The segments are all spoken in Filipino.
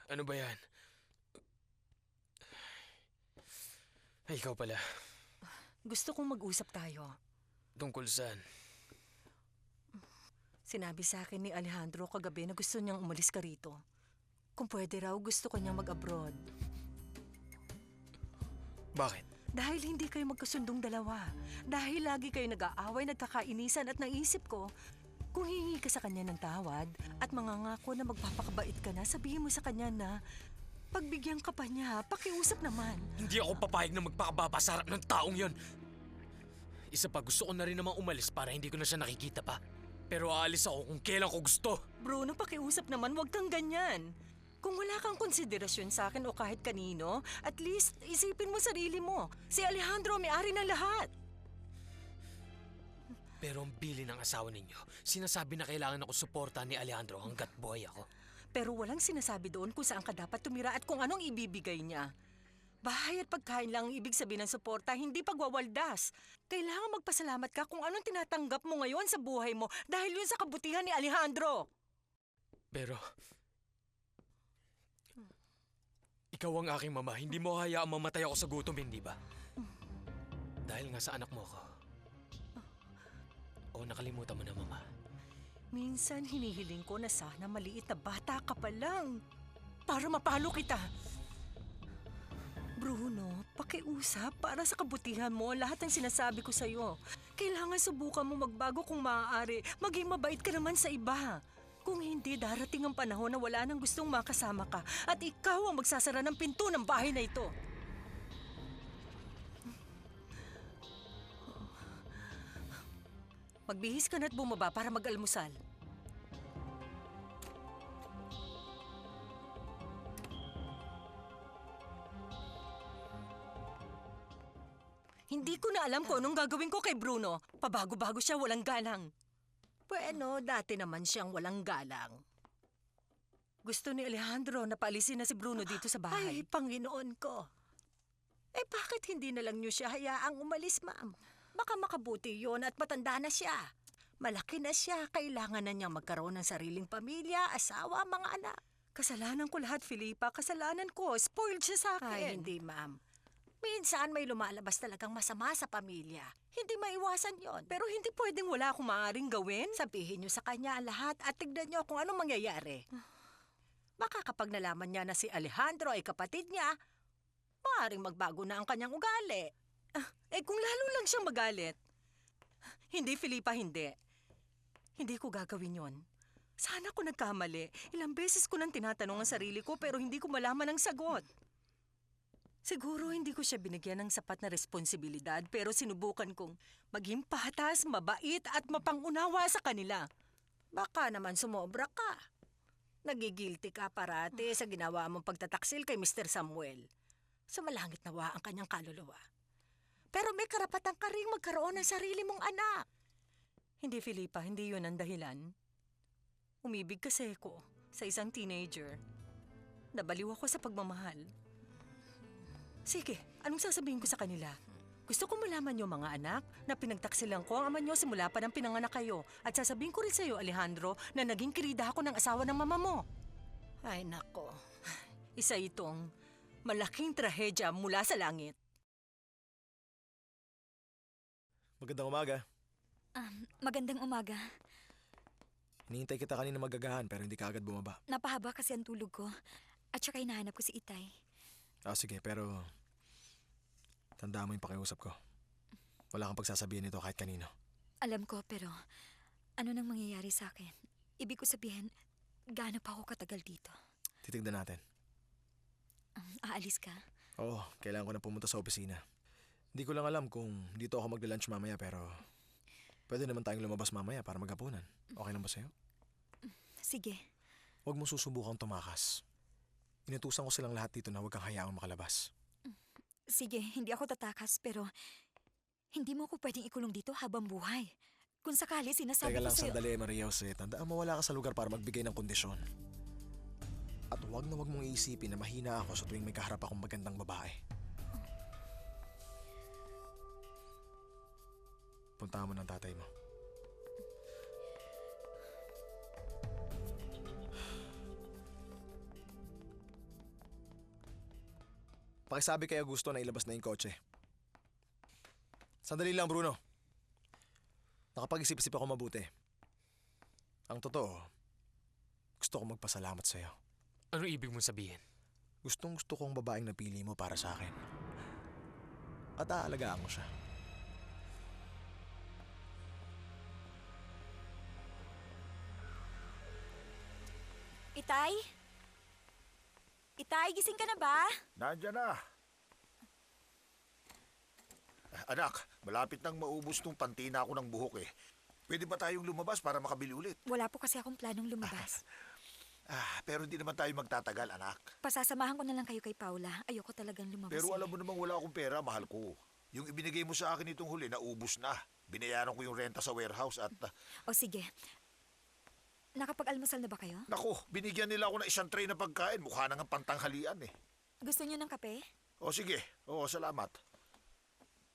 Ano ba yan? Ay, ikaw pala. Gusto kong mag-usap tayo. Tungkol saan? Sinabi sa akin ni Alejandro kagabi na gusto niyang umalis ka rito. Kung pwede raw, gusto ko niyang mag-abroad. Bakit? Dahil hindi kayo magkasundong dalawa. Dahil lagi kayo nag-aaway, nagkakainisan at naisip ko, kung hihingi ka sa kanya ng tawad at mangangako na magpapakabait ka na, sabihin mo sa kanya na pagbigyan ka pa niya, pakiusap naman. Hindi ako papayag na magpakababa sa harap ng taong yon. Isa pa, gusto ko na rin namang umalis para hindi ko na siya nakikita pa. Pero aalis ako kung kailan ko gusto. Bruno, pakiusap naman, huwag kang ganyan. Kung wala kang konsiderasyon sa akin o kahit kanino, at least isipin mo sarili mo. Si Alejandro may-ari ng lahat. Pero ang bili ng asawa ninyo, sinasabi na kailangan ako suporta ni Alejandro hanggat buhay ako. Pero walang sinasabi doon kung saan ka dapat tumira at kung anong ibibigay niya. Bahay at pagkain lang ang ibig sabihin ng suporta, hindi pagwawaldas. Kailangan magpasalamat ka kung anong tinatanggap mo ngayon sa buhay mo dahil yun sa kabutihan ni Alejandro. Pero, ikaw ang aking mama, hindi mo hayaang mamatay ako sa gutom, hindi ba? Dahil nga sa anak mo ko. O nakalimutan mo na, mama. Minsan hinihiling ko na sana maliit na bata ka pa lang para mapalo kita. Bruno, pakiusap para sa kabutihan mo lahat ng sinasabi ko sa'yo. Kailangan subukan mo magbago kung maaari. Maging mabait ka naman sa iba. Kung hindi, darating ang panahon na wala nang gustong makasama ka at ikaw ang magsasara ng pinto ng bahay na ito. Magbihis ka na at bumaba para mag-almusal. Hindi ko na alam kung anong gagawin ko kay Bruno. Pabago-bago siya, walang galang. Bueno, dati naman siyang walang galang. Gusto ni Alejandro na paalisin na si Bruno dito sa bahay. Ay, Panginoon ko. Eh, bakit hindi na lang niyo siya hayaang umalis, ma'am? Baka makabuti yon at matanda na siya. Malaki na siya, kailangan na niyang magkaroon ng sariling pamilya, asawa, mga anak. Kasalanan ko lahat, Filipa. Kasalanan ko. Spoiled siya sa akin. Ay, hindi, ma'am. Minsan may lumalabas talagang masama sa pamilya. Hindi maiwasan yon. Pero hindi pwedeng wala akong maaaring gawin. Sabihin niyo sa kanya ang lahat at tignan niyo kung anong mangyayari. Baka kapag nalaman niya na si Alejandro ay kapatid niya, maaaring magbago na ang kanyang ugali. Kung lalo lang siyang magalit. Hindi, Filipa, hindi. Hindi ko gagawin yon. Sana ko nagkamali. Ilang beses ko nang tinatanong ang sarili ko pero hindi ko malaman ang sagot. Siguro hindi ko siya binigyan ng sapat na responsibilidad pero sinubukan kong maging patas, mabait at mapangunawa sa kanila. Baka naman sumobra ka. Nagigilty ka parati sa ginawa mong pagtataksil kay Mr. Samuel. Sumalangit nawa ang kanyang kaluluwa. Pero may karapatan ka ring magkaroon ng sarili mong anak. Hindi, Filipa, hindi yun ang dahilan. Umibig kasi ako sa isang teenager. Nabaliw ako sa pagmamahal. Sige, anong sasabihin ko sa kanila? Gusto ko malaman niyo mga anak na pinagtaksilan ko ang ama niyo simula pa ng pinanganak kayo. At sasabihin ko rin sa iyo, Alejandro, na naging kirida ako ng asawa ng mama mo. Ay nako, isa itong malaking trahedya mula sa langit. Magandang umaga. Magandang umaga. Hinihintay kita kanina magagahan pero hindi ka agad bumaba. Napahaba kasi ang tulog ko. At saka hinahanap ko si Itay. Sige, pero tandaan mo yung pakiusap ko. Wala kang pagsasabihin nito kahit kanino. Alam ko, pero ano nang mangyayari sa akin? Ibig ko sabihin, gaano pa ako katagal dito? Titignan natin. Aalis ka? Oo, kailangan ko na pumunta sa opisina. Hindi ko lang alam kung dito ako magla-lunch mamaya pero pwede naman tayong lumabas mamaya para maghapunan. Okay lang ba sa'yo? Sige. Huwag mo susubukang tumakas. Inutusan ko silang lahat dito na huwag kang hayaang makalabas. Sige, hindi ako tatakas pero hindi mo ako pwedeng ikulong dito habang buhay. Kung sakali sinasabi Teka ko lang sa'yo... sandali, Maria Jose. Tandaan mo wala ka sa lugar para magbigay ng kondisyon. At huwag na huwag mong iisipin na mahina ako sa tuwing may kaharap akong magandang babae. Puntahan mo ng tatay mo. pakisabi kay Augusto na ilabas na yung kotse. Sandali lang, Bruno. Nakapag-isip-isip ako mabuti. Ang totoo, gusto kong magpasalamat sa'yo. Anong ibig mong sabihin? Gustong-gusto kong babaeng napili mo para sa akin. At aalagaan ko siya. Itay? Itay, gising ka na ba? Nandiyan na. Anak, malapit nang maubos tong pantina ko ng buhok eh. Pwede ba tayong lumabas para makabili ulit? Wala po kasi akong planong lumabas. Pero hindi naman tayo magtatagal, anak. Pasasamahan ko na lang kayo kay Paula. Ayoko talagang lumabas. Pero alam mo namang wala akong pera, mahal ko. Yung ibinigay mo sa akin itong huli, naubos na. Binayaran ko yung renta sa warehouse at... O sige. Nakapag-almusal na ba kayo? Nako, binigyan nila ako ng isang tray na pagkain. Mukha na nga pantanghalian eh. Gusto niyo ng kape? O sige, oo, salamat.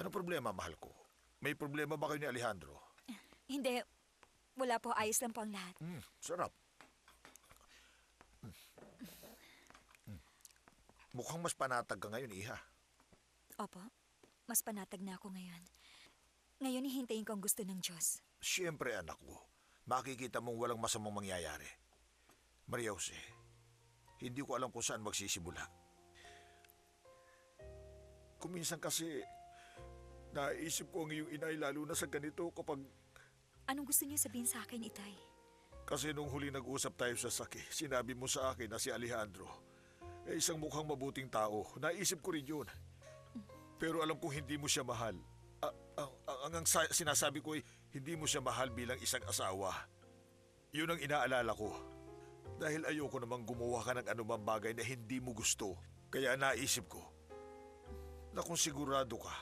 Ano problema, mahal ko? May problema ba kayo ni Alejandro? Hindi. Wala po. Ayos lang po ang lahat. Sarap. Mukhang mas panatag ka ngayon, Iha. Opo. Mas panatag na ako ngayon. Ngayon hihintayin ko ang gusto ng Diyos. Siyempre, anak ko. Makikita mong walang masamang mangyayari. Maria Jose, hindi ko alam kung saan magsisimula. Kuminsan kasi, naisip ko ang iyong inay lalo na sa ganito kapag... Anong gusto niyo sabihin sa akin, Itay? Kasi nung huli nag-usap tayo sa saki, sinabi mo sa akin na si Alejandro isang mukhang mabuting tao. Naisip ko rin yun. Pero alam kong hindi mo siya mahal. Ang sinasabi ko ay hindi mo siya mahal bilang isang asawa. Yun ang inaalala ko. Dahil ayoko namang gumawa ka ng anumang bagay na hindi mo gusto. Kaya naisip ko na kung sigurado ka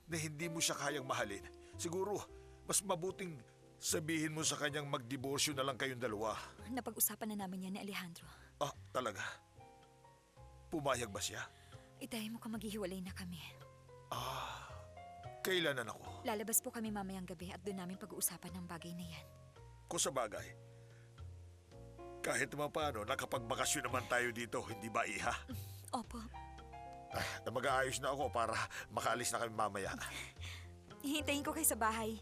na hindi mo siya kayang mahalin, siguro mas mabuting sabihin mo sa kanyang magdiborsyo na lang kayong dalawa. Napag-usapan na namin yan ni Alejandro. Talaga? Pumayag ba siya? Itay, mukhang maghihiwalay na kami. Kailanan ako? Lalabas po kami mamayang gabi at doon namin pag-uusapan ng bagay na yan. Kung sa bagay, kahit naman paano, nakapagbakasyon naman tayo dito, hindi ba, Iha? Opo. Mag-aayos na ako para makaalis na kami mamaya. Hihintayin ko kayo sa bahay.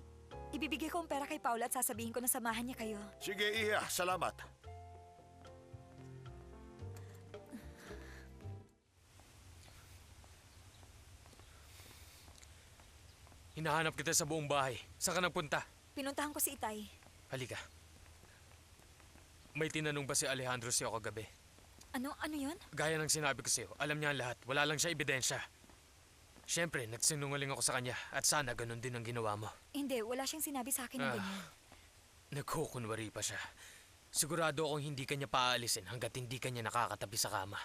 Ibibigay ko ang pera kay Paula at sasabihin ko na samahan niya kayo. Sige, Iha, salamat. Hinahanap kita sa buong bahay. Saan ka nagpunta? Pinuntahan ko si Itay. Halika. May tinanong ba si Alejandro sa'yo kagabi? Ano yun? Gaya ng sinabi ko sa'yo, alam niya ang lahat. Wala lang siya ebidensya. Siyempre, nagsinungaling ako sa kanya at sana ganun din ang ginawa mo. Hindi, wala siyang sinabi sa akin ng ganyan. Nagkukunwari pa siya. Sigurado akong hindi kanya paaalisin hanggat hindi kanya nakakatabi sa kama.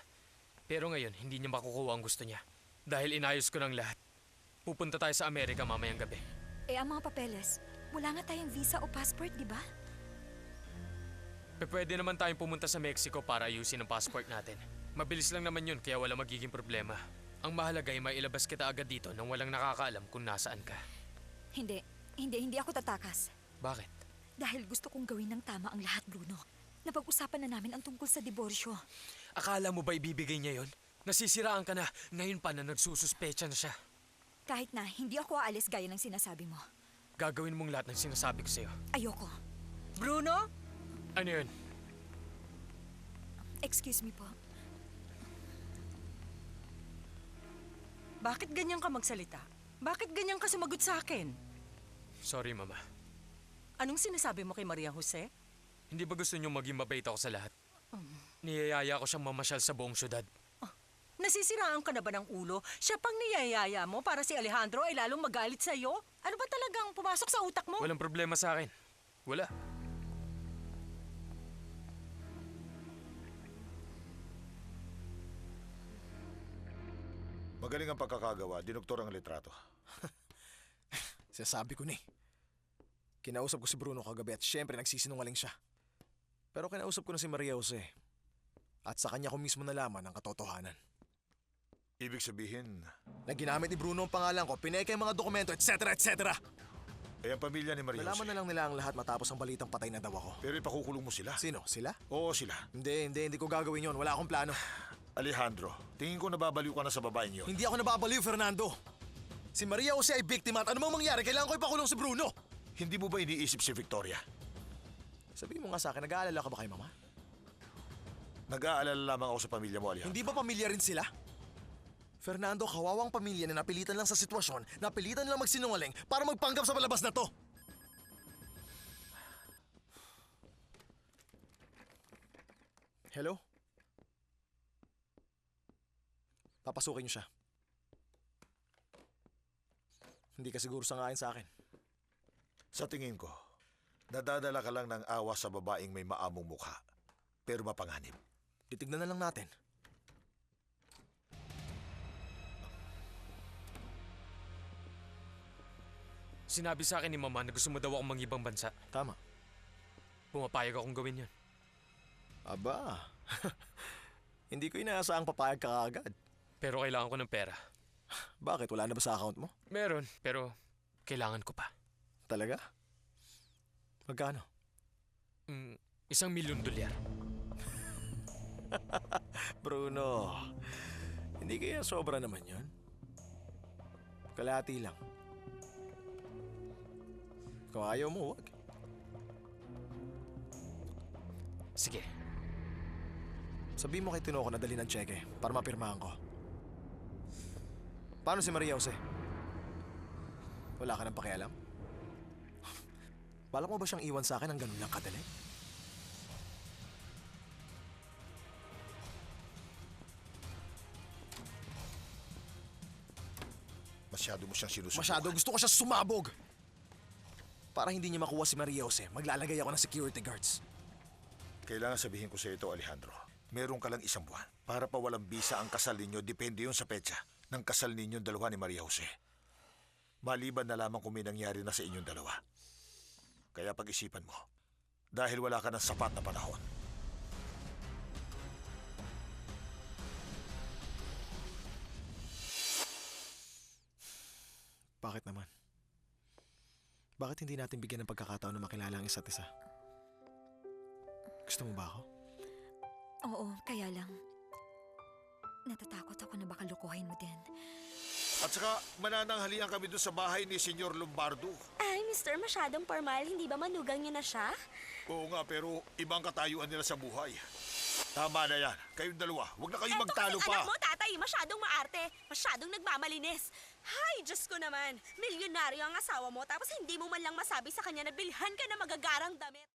Pero ngayon, hindi niya makukuha ang gusto niya. Dahil inayos ko ng lahat. Pupunta tayo sa Amerika mamayang gabi. Ang mga papeles, wala nga tayong visa o passport, di ba? Pwede naman tayong pumunta sa Mexico para ayusin ang passport natin. Mabilis lang naman yun kaya wala magiging problema. Ang mahalaga ay mailabas kita agad dito nang walang nakakaalam kung nasaan ka. Hindi ako tatakas. Bakit? Dahil gusto kong gawin ng tama ang lahat, Bruno. Napag-usapan na namin ang tungkol sa diborsyo. Akala mo ba ibibigay niya yon? Nasisiraan ka na, ngayon pa na nagsususpecha na siya. Kahit na, hindi ako aalis gaya ng sinasabi mo. Gagawin mong lahat ng sinasabi ko sa'yo. Ayoko. Bruno? Ano yun? Excuse me po. Bakit ganyan ka magsalita? Bakit ganyan ka sumagot sa akin? Sorry, Mama. Anong sinasabi mo kay Maria Jose? Hindi ba gusto niyo maging mabait ako sa lahat? Niyayaya ko siyang mamasyal sa buong syudad. Nasisiraan ka na ba ng ulo? Siya pang niyayaya mo para si Alejandro ay lalong magalit sa'yo? Ano ba talagang pumasok sa utak mo? Walang problema sa akin. Wala. Magaling ang pagkakagawa, dinoktor ang litrato. Sinasabi ko ni. Kinausap ko si Bruno kagabi at syempre nagsisinungaling siya. Pero kinausap ko na si Maria Jose. At sa kanya ko mismo nalaman ang katotohanan. Ibig sabihin, Na ginamit ni Bruno ang pangalan ko, pineke ang mga dokumento, etc. etc. ang pamilya ni Maria Nalaman Jose. na lang nila ang lahat matapos ang balitang patay na daw ako. Pero ipakukulong mo sila. Sino? Sila? Oo, sila. Hindi ko gagawin yon. Wala akong plano. Alejandro, tingin ko nababaliw ka na sa babaeng yun. Hindi ako nababaliw, Fernando. Si Maria Jose ay biktima at anumang mangyari, kailangan ko ipakulong si Bruno. Hindi mo ba iniisip si Victoria? Sabihin mo nga sa akin, nag-aalala ka ba kay Mama? Nag-aalala lamang ako sa pamilya mo, Alejandro. Hindi ba pamilya rin sila? Fernando, kawawang pamilya na napilitan lang sa sitwasyon, napilitan lang magsinungaling para magpanggap sa palabas na to. Hello? Papasukin niyo siya. Hindi ka siguro sangayon sa akin. Sa tingin ko, nadadala ka lang ng awa sa babaeng may maamong mukha, pero mapanganib. Titignan na lang natin. Sinabi sa akin ni Mama na gusto mo daw akong mangibang bansa. Tama. Pumapayag akong gawin yun. Aba, hindi ko inaasahang papayag ka kaagad. Pero kailangan ko ng pera. Bakit? Wala na ba sa account mo? Meron, pero kailangan ko pa. Talaga? Magkano? $1,000,000. Bruno, hindi kaya sobra naman yun? Kalahati lang. Kung ayaw mo, huwag. Sige, Sabihin mo kay Tinoco na dali ng tseke para mapirmahan ko. Paano si Maria Jose? Wala ka nang pakialam? Balak mo ba siyang iwan sa akin ng ganun lang kadali? Masyado mo siyang sinusubukan. Masyado gusto ko siya sumabog! Para hindi niya makuha si Maria Jose, maglalagay ako ng security guards. Kailangan sabihin ko sa ito, Alejandro. Meron ka lang 1 buwan para pa walang bisa ang kasal ninyo, depende yun sa petsa ng kasal ninyong dalawa ni Maria Jose. Maliban na lamang kung may nangyari na sa inyong dalawa. Kaya pag-isipan mo, dahil wala ka ng sapat na panahon. Bakit naman? Bakit hindi natin bigyan ng pagkakataon na makilala ang isa't isa? Gusto mo ba ako? Oo, kaya lang. Natatakot ako na baka lukuhin mo din. At saka manananghalian kami doon sa bahay ni Senyor Lombardo. Ay, Mr. Masyadong formal, hindi ba manugang niyo na siya? Oo nga, pero ibang katayuan nila sa buhay. Tama na yan. Kayong dalawa, huwag na kayong magtalo Eto kasi pa. anak mo, tatay, masyadong maarte, masyadong nagmamalinis. Hay, Diyos ko naman, milyonaryo ang asawa mo tapos hindi mo man lang masabi sa kanya na bilhan ka na magagarang damit.